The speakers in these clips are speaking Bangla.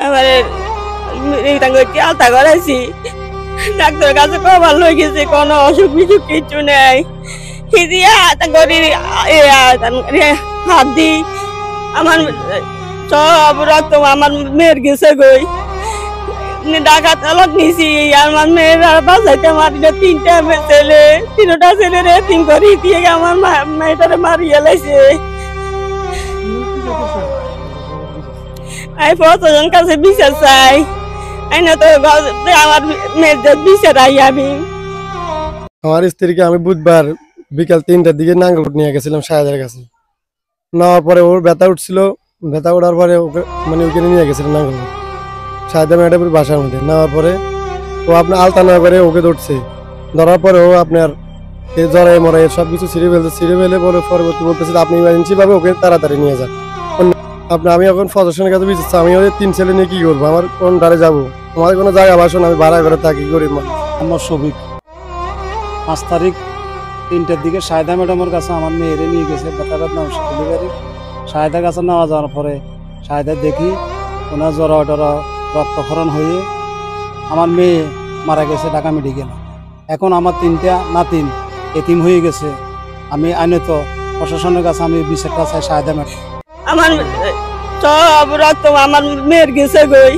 এবারে আলতা করাইছি, ডাক্তারের কাছে কবার লই গেছি, কোনো অসুখ বিসুখ কিছু নেই। হাত দি আমার সব রক্ত আমার মেয়ের গেছে গই, ডাকাত আলোক নিছি। আমার মেয়ের বাঁচাইতে আমার তিনটা ছেলে, তিনটা ছেলের এতিম করে দিয়ে আমার মেয়েটারে মারিয়ে লাইছে। আমি প্রশাসন কাছে বিচার চাই, আমার মেয়েদের বিচার আই। আমি আমার স্ত্রীকে আমি বুধবার বিকাল 3টার দিকে নাঙ্গলকোট নিয়ে গেছিলাম শাহেদের কাছে। নেওয়ার পরে ওর ব্যথা উঠছিল, ব্যথা ওঠার পরে ওকে মানে ওইখানে নিয়ে গেছিলাম নাঙ্গলকোট শাহেদা ম্যাডামের বাসার মধ্যে। নেওয়ার পরে ও আপনার আলতা নেওয়া করে ওকে ধরছে। ধরার পরে ও আপনার জড়াই মরাই সব কিছু ছিঁড়ে ফেলছে। ছিঁড়ে ফেলে পরে পরবর্তী বলতেছে আপনি ইমার্জেন্সি ভাবে ওকে তাড়াতাড়ি নিয়ে যান। আপনার আমি এখন প্রশাসনের কাছে বিচারছি, আমি ওদের 3 ছেলে নিয়ে কি করবো? আমার কোন ধারে যাবো? আমার কোনো জায়গা বাসন, আমি ভাড়া করে থাকি, গরিব মানুষ। আমার সবিক 5 তারিখ 3টার দিকে শাহেদা ম্যাডামের কাছে আমার মেয়েরে নিয়ে গেছে বেতাবাদ নাম ডেলিভারি। শাহেদার কাছে নেওয়া যাওয়ার পরে শাহেদা দেখি ওনার জ্বর টরা রক্তক্ষরণ হয়ে আমার মেয়ে মারা গেছে ঢাকা মেডিকেলে। এখন আমার 3টা নাতিন এতিম হয়ে গেছে। আমি আইনত প্রশাসনের কাছে আমি বিচারটা চাই শাহেদা ম্যাডাম। আমার সব রক্ত আমার মেয়ের গেছে গই,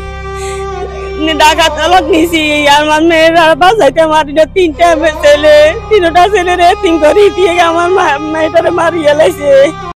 ডাকাত আলোক নিছি। আমার মেয়ের বাঁচাইতে আমার তিনটা ছেলে, তিনটা ছেলের এতিম করে দিয়ে আমার মেয়েটারে মারিয়ে লাইছে।